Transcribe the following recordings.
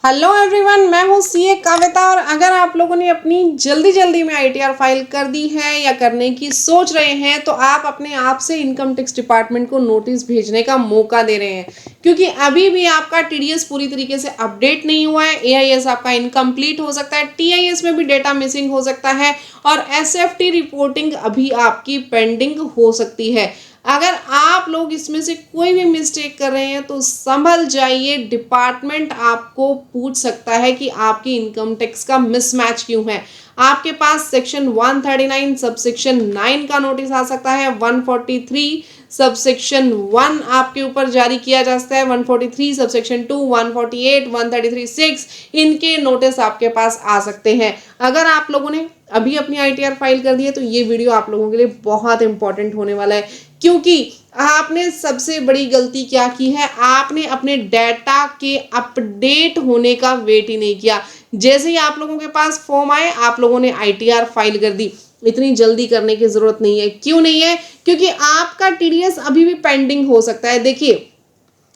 Hello everyone, मैं हूँ CA कविता। और अगर आप लोगों ने अपनी जल्दी में आईटीआर फाइल कर दी है या करने की सोच रहे हैं तो आप अपने आप से इनकम टैक्स डिपार्टमेंट को नोटिस भेजने का मौका दे रहे हैं, क्योंकि अभी भी आपका टीडीएस पूरी तरीके से अपडेट नहीं हुआ है। एआईएस आपका इनकम्प्लीट हो सकता है, टीआईएस में भी डेटा मिसिंग हो सकता है और एसएफटी रिपोर्टिंग अभी आपकी पेंडिंग हो सकती है। अगर आप लोग इसमें से कोई भी मिस्टेक कर रहे हैं तो संभल जाइए, डिपार्टमेंट आपको पूछ सकता है कि आपकी इनकम टैक्स का मिसमैच क्यों है। आपके पास सेक्शन 139 सबसेक्शन 9 का नोटिस आ सकता है, 143 सबसेक्शन 1 आपके ऊपर जारी किया जा सकता है, 143 सबसेक्शन 2, 148, 133(6) इनके नोटिस आपके पास आ सकते हैं। अगर आप लोगों ने अभी अपनी आईटीआर फाइल कर दी है तो ये वीडियो आप लोगों के लिए बहुत इंपॉर्टेंट होने वाला है, क्योंकि आपने सबसे बड़ी गलती क्या की है, आपने अपने डेटा के अपडेट होने का वेट ही नहीं किया। जैसे ही आप लोगों के पास फॉर्म आए आप लोगों ने आईटीआर फाइल कर दी। इतनी जल्दी करने की जरूरत नहीं है। क्यों नहीं है? क्योंकि आपका टीडीएस अभी भी पेंडिंग हो सकता है। देखिए,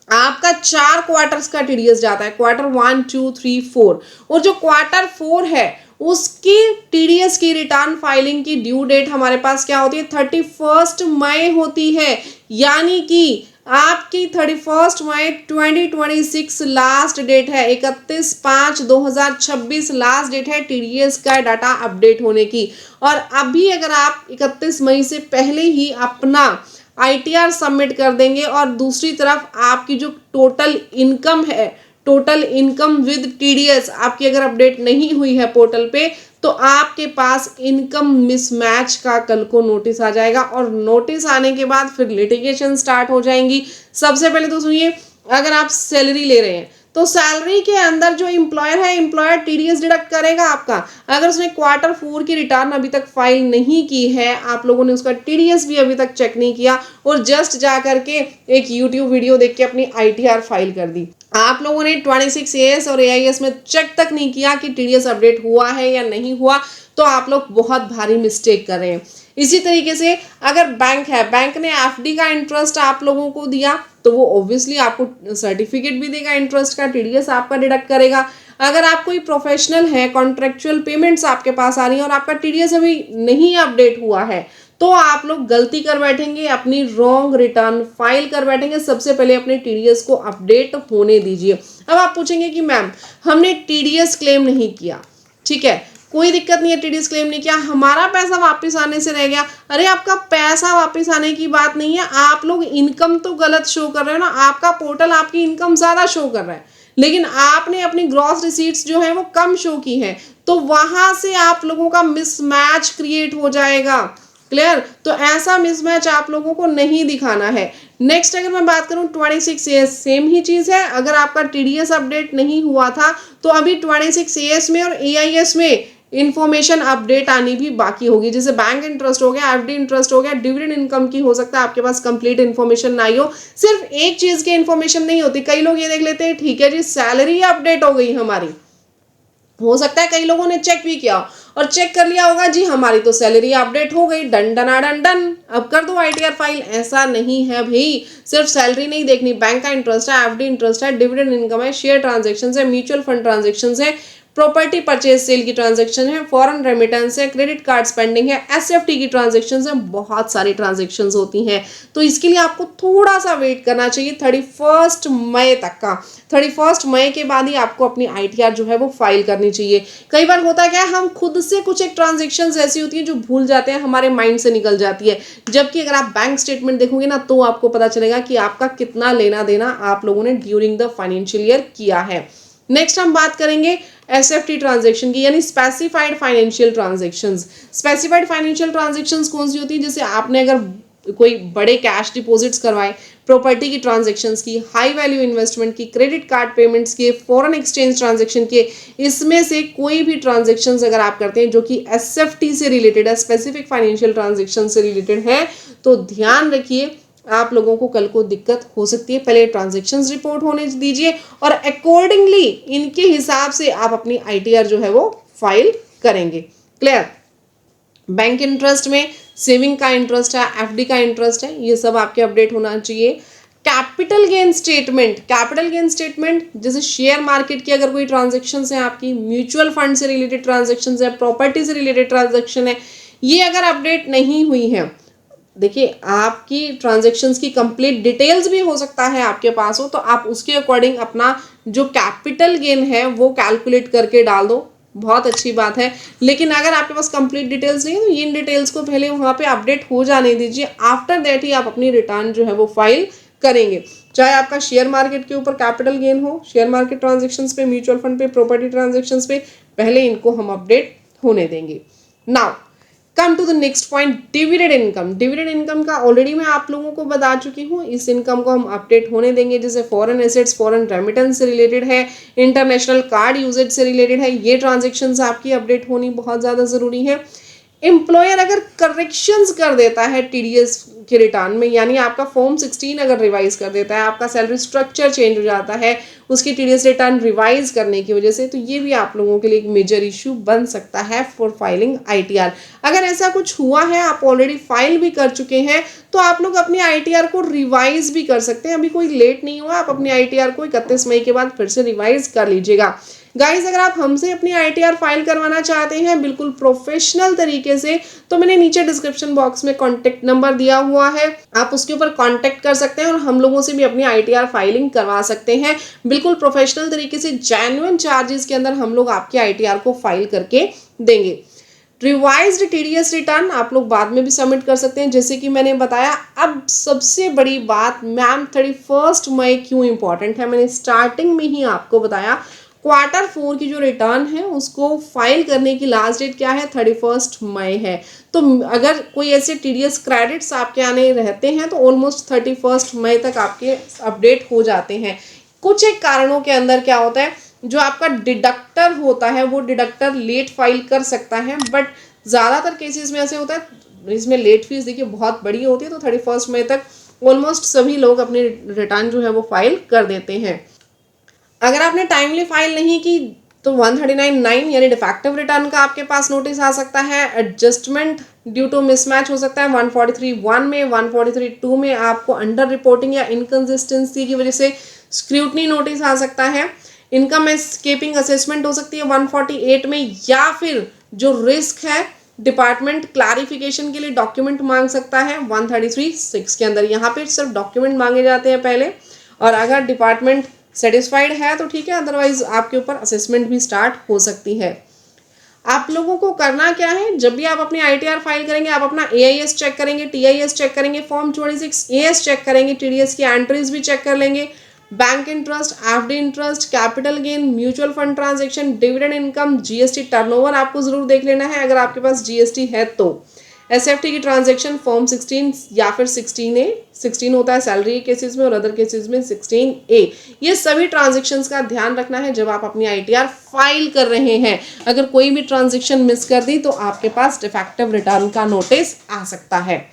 आपका 4 क्वार्टर्स का टीडीएस जाता है, क्वार्टर 1, 2, 3, 4, और जो क्वार्टर 4 है उसकी टीडीएस की रिटर्न फाइलिंग की ड्यू डेट हमारे पास क्या होती है, 31 मई होती है। यानी कि आपकी 31 मई 2026 लास्ट डेट है, 31/5/2026 लास्ट डेट है टीडीएस का डाटा अपडेट होने की। और अभी अगर आप 31 मई से पहले ही अपना आईटीआर सबमिट कर देंगे और दूसरी तरफ आपकी जो टोटल इनकम है, टोटल इनकम विद टीडीएस आपकी अगर अपडेट नहीं हुई है पोर्टल पे, तो आपके पास इनकम मिसमैच का कल को नोटिस आ जाएगा। और नोटिस आने के बाद फिर लिटिगेशन स्टार्ट हो जाएंगी। सबसे पहले तो सुनिए, अगर आप सैलरी ले रहे हैं तो सैलरी के अंदर जो एम्प्लॉयर है, एम्प्लॉयर टीडीएस डिडक्ट करेगा आपका। अगर उसने क्वार्टर 4 की रिटर्न अभी तक फाइल नहीं की है, आप लोगों ने उसका टीडीएस भी अभी तक चेक नहीं किया और जस्ट जा करके एक यूट्यूब वीडियो देख के अपनी आईटीआर फाइल कर दी, आप लोगों ने 26AS और एआईएस में चेक तक नहीं किया कि टीडीएस अपडेट हुआ है या नहीं हुआ, तो आप लोग बहुत भारी मिस्टेक कर रहे हैं। इसी तरीके से अगर बैंक है, बैंक ने एफडी का इंटरेस्ट आप लोगों को दिया तो वो ऑब्वियसली आपको सर्टिफिकेट भी देगा इंटरेस्ट का, टीडीएस आपका डिडक्ट करेगा। अगर आप कोई प्रोफेशनल है, कॉन्ट्रेक्चुअल पेमेंट्स आपके पास आ रही है और आपका टीडीएस अभी नहीं अपडेट हुआ है, तो आप लोग गलती कर बैठेंगे, अपनी रॉन्ग रिटर्न फाइल कर बैठेंगे। सबसे पहले अपने टीडीएस को अपडेट होने दीजिए। अब आप पूछेंगे कि मैम हमने टीडीएस क्लेम नहीं किया, ठीक है, कोई दिक्कत नहीं है, टीडीएस क्लेम नहीं किया, हमारा पैसा वापस आने से रह गया। अरे आपका पैसा वापस आने की बात नहीं है, आप लोग इनकम तो गलत शो कर रहे हो ना। आपका पोर्टल आपकी इनकम ज्यादा शो कर रहा है, लेकिन आपने अपनी ग्रॉस रिसीट्स जो है वो कम शो की है, तो वहां से आप लोगों का मिसमैच क्रिएट हो जाएगा। क्लियर? तो ऐसा मिसमैच आप लोगों को नहीं दिखाना है। नेक्स्ट अगर मैं बात करूं 26AS, सेम ही चीज है। अगर आपका टीडीएस अपडेट नहीं हुआ था तो अभी 26AS में और एआईएस में इंफॉर्मेशन अपडेट आनी भी बाकी होगी। जैसे बैंक इंटरेस्ट हो गया, एफडी इंटरेस्ट हो गया, डिविडेंड इनकम की हो सकता है आपके पास कंप्लीट इन्फॉर्मेशन ना हो। सिर्फ एक चीज की इन्फॉर्मेशन नहीं होती। कई लोग ये देख लेते हैं ठीक है जी सैलरी अपडेट हो गई हमारी, हो सकता है कई लोगों ने चेक भी किया और चेक कर लिया होगा जी हमारी तो सैलरी अपडेट हो गई, डन डना डन डन, अब कर दो आईटीआर फाइल। ऐसा नहीं है भाई, सिर्फ सैलरी नहीं देखनी, बैंक का इंटरेस्ट है, एफडी इंटरेस्ट है, डिविडेंड इनकम है, शेयर ट्रांजेक्शन है, म्यूचुअल फंड ट्रांजेक्शन है, प्रॉपर्टी परचेज सेल की ट्रांजेक्शन है, फॉरेन रेमिटेंस है, क्रेडिट कार्ड स्पेंडिंग है, एसएफटी की ट्रांजेक्शन है, बहुत सारी ट्रांजेक्शन होती हैं। तो इसके लिए आपको थोड़ा सा वेट करना चाहिए 31 मई तक का। 31 मई के बाद ही आपको अपनी आईटीआर जो है वो फाइल करनी चाहिए। कई बार होता क्या है, हम खुद से कुछ एक ट्रांजेक्शन ऐसी होती हैं जो भूल जाते हैं, हमारे माइंड से निकल जाती है। जबकि अगर आप बैंक स्टेटमेंट देखोगे ना तो आपको पता चलेगा कि आपका कितना लेना देना आप लोगों ने ड्यूरिंग द फाइनेंशियल ईयर किया है। नेक्स्ट हम बात करेंगे एसएफटी ट्रांजैक्शन की, यानी specified financial transactions. Specified financial transactions कौन सी होती है? जैसे आपने अगर कोई बड़े कैश डिपॉजिट्स करवाए, प्रॉपर्टी की ट्रांजैक्शंस की, हाई वैल्यू इन्वेस्टमेंट की, क्रेडिट कार्ड पेमेंट्स के, फॉरेन एक्सचेंज ट्रांजैक्शन के, इसमें से कोई भी ट्रांजैक्शंस अगर आप करते हैं जो कि एसएफटी से रिलेटेड है, स्पेसिफिक फाइनेंशियल ट्रांजैक्शन से रिलेटेड है, तो ध्यान रखिए आप लोगों को कल को दिक्कत हो सकती है। पहले ट्रांजैक्शंस रिपोर्ट होने दीजिए और अकॉर्डिंगली इनके हिसाब से आप अपनी आईटीआर जो है वो फाइल करेंगे। क्लियर? बैंक इंटरेस्ट में सेविंग का इंटरेस्ट है, एफडी का इंटरेस्ट है, ये सब आपके अपडेट होना चाहिए। कैपिटल गेन स्टेटमेंट जैसे शेयर मार्केट की अगर कोई ट्रांजेक्शन है आपकी, म्यूचुअल फंड से रिलेटेड ट्रांजेक्शन है, प्रॉपर्टी से रिलेटेड ट्रांजेक्शन है, ये अगर अपडेट नहीं हुई है, देखिए आपकी ट्रांजेक्शन्स की कंप्लीट डिटेल्स भी हो सकता है आपके पास हो, तो आप उसके अकॉर्डिंग अपना जो कैपिटल गेन है वो कैलकुलेट करके डाल दो, बहुत अच्छी बात है। लेकिन अगर आपके पास कंप्लीट डिटेल्स नहीं है तो इन डिटेल्स को पहले वहाँ पे अपडेट हो जाने दीजिए, आफ्टर दैट ही आप अपनी रिटर्न जो है वो फाइल करेंगे। चाहे आपका शेयर मार्केट के ऊपर कैपिटल गेन हो, शेयर मार्केट ट्रांजेक्शन्स पे, म्यूचुअल फंड पे, प्रॉपर्टी ट्रांजेक्शन्स पे, पहले इनको हम अपडेट होने देंगे। Now come to the next point, dividend income. Dividend income का ऑलरेडी मैं आप लोगों को बता चुकी हूँ, इस इनकम को हम अपडेट होने देंगे। जैसे फॉरेन एसेट्स, फॉरेन रेमिटेंस से रिलेटेड है, इंटरनेशनल कार्ड यूजेज से रिलेटेड है, ये ट्रांजेक्शन्स आपकी अपडेट होनी बहुत ज़्यादा ज़रूरी है। एम्प्लॉयर अगर करेक्शंस कर देता है टीडीएस के रिटर्न में, यानी आपका फॉर्म 16 अगर रिवाइज कर देता है, आपका सैलरी स्ट्रक्चर चेंज हो जाता है उसकी टीडीएस रिटर्न रिवाइज करने की वजह से, तो ये भी आप लोगों के लिए एक मेजर इशू बन सकता है फॉर फाइलिंग आईटीआर। अगर ऐसा कुछ हुआ है, आप ऑलरेडी फाइल भी कर चुके हैं, तो आप लोग अपनी आईटीआर को रिवाइज भी कर सकते हैं। अभी कोई लेट नहीं हुआ, आप अपनी आईटीआर को 31 मई के बाद फिर से रिवाइज कर लीजिएगा। गाइज अगर आप हमसे अपनी आईटीआर फाइल करवाना चाहते हैं बिल्कुल प्रोफेशनल तरीके से, तो मैंने नीचे डिस्क्रिप्शन बॉक्स में कॉन्टेक्ट नंबर दिया हुआ है, आप उसके ऊपर कॉन्टेक्ट कर सकते हैं और हम लोगों से भी अपनी आईटीआर फाइलिंग करवा सकते हैं। बिल्कुल प्रोफेशनल तरीके से जेन्युइन चार्जेस के अंदर हम लोग आपकी आईटीआर को फाइल करके देंगे। रिवाइज्ड टीडीएस रिटर्न आप लोग बाद में भी सबमिट कर सकते हैं, जैसे कि मैंने बताया। अब सबसे बड़ी बात, मैम 31 मई क्यों इंपॉर्टेंट है, मैंने स्टार्टिंग में ही आपको बताया। Q4 की जो रिटर्न है उसको फाइल करने की लास्ट डेट क्या है, 31 मई है। तो अगर कोई ऐसे टीडीएस क्रेडिट्स आपके आने रहते हैं तो ऑलमोस्ट 31 मई तक आपके अपडेट हो जाते हैं। कुछ एक कारणों के अंदर क्या होता है, जो आपका डिडक्टर होता है वो डिडक्टर लेट फाइल कर सकता है, बट ज़्यादातर केसेस में ऐसे होता है, इसमें लेट फीस देखिए बहुत बड़ी होती है, तो 31 मई तक ऑलमोस्ट सभी लोग अपनी रिटर्न जो है वो फाइल कर देते हैं। अगर आपने टाइमली फाइल नहीं की तो 139(9) यानी डिफेक्टिव रिटर्न का आपके पास नोटिस आ सकता है। एडजस्टमेंट ड्यू टू मिसमैच हो सकता है 143(1) में, 143(2) में आपको अंडर रिपोर्टिंग या इनकंसिस्टेंसी की वजह से स्क्रूटनी नोटिस आ सकता है। इनकम एस्केपिंग असेसमेंट हो सकती है 148 में, या फिर जो रिस्क है डिपार्टमेंट क्लैरिफिकेशन के लिए डॉक्यूमेंट मांग सकता है 133(6) के अंदर। यहाँ पे सिर्फ डॉक्यूमेंट मांगे जाते हैं पहले, और अगर डिपार्टमेंट सेटिस्फाइड है तो ठीक है, अदरवाइज आपके ऊपर असेसमेंट भी स्टार्ट हो सकती है। आप लोगों को करना क्या है, जब भी आप अपनी आईटीआर फाइल करेंगे आप अपना एआईएस चेक करेंगे, टीआईएस चेक करेंगे, फॉर्म 26 एएस चेक करेंगे, टीडीएस की एंट्रीज भी चेक कर लेंगे, bank interest, FD interest, capital gain, mutual fund transaction, dividend income, GST turnover आपको जरूर देख लेना है अगर आपके पास जीएसटी है तो, एसएफटी की ट्रांजैक्शन फॉर्म 16 या फिर 16A, 16 होता है सैलरी केसेस में और अदर केसेस में 16A। ये सभी ट्रांजैक्शंस का ध्यान रखना है जब आप अपनी आईटीआर फाइल कर रहे हैं। अगर कोई भी ट्रांजैक्शन मिस कर दी तो आपके पास डिफेक्टिव रिटर्न का नोटिस आ सकता है।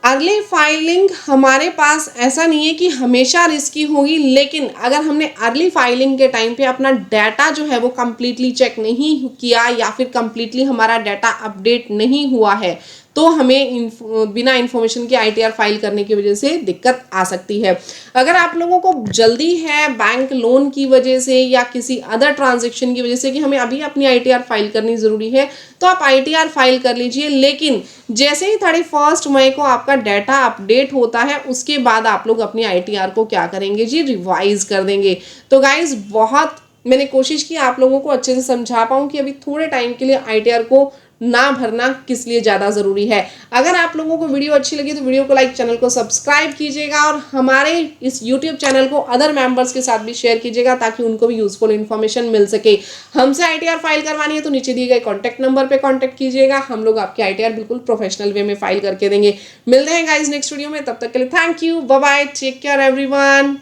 अर्ली फाइलिंग हमारे पास ऐसा नहीं है कि हमेशा रिस्की होगी, लेकिन अगर हमने अर्ली फाइलिंग के टाइम पे अपना डाटा जो है वो कम्प्लीटली चेक नहीं किया या फिर कम्प्लीटली हमारा डाटा अपडेट नहीं हुआ है तो हमें बिना इन्फॉर्मेशन के आईटीआर फाइल करने की वजह से दिक्कत आ सकती है। अगर आप लोगों को जल्दी है बैंक लोन की वजह से या किसी अदर ट्रांजैक्शन की वजह से कि हमें अभी अपनी आईटीआर फाइल करनी ज़रूरी है तो आप आईटीआर फाइल कर लीजिए, लेकिन जैसे ही 31 मई को आपका डाटा अपडेट होता है उसके बाद आप लोग अपनी आईटीआर को क्या करेंगे जी, रिवाइज कर देंगे। तो गाइज बहुत मैंने कोशिश की आप लोगों को अच्छे से समझा पाऊँ कि अभी थोड़े टाइम के लिए आईटीआर को ना भरना किस लिए ज़्यादा ज़रूरी है। अगर आप लोगों को वीडियो अच्छी लगी तो वीडियो को लाइक, चैनल को सब्सक्राइब कीजिएगा और हमारे इस यूट्यूब चैनल को अदर मेंबर्स के साथ भी शेयर कीजिएगा ताकि उनको भी यूजफुल इन्फॉर्मेशन मिल सके। हमसे आईटीआर फाइल करवानी है तो नीचे दिए गए कॉन्टैक्ट नंबर पर कॉन्टैक्ट कीजिएगा, हम लोग आपकी आईटीआर बिल्कुल प्रोफेशनल वे में फाइल करके देंगे। मिलते हैं गाइज नेक्स्ट वीडियो में, तब तक के लिए thank you, bye bye, take care everyone.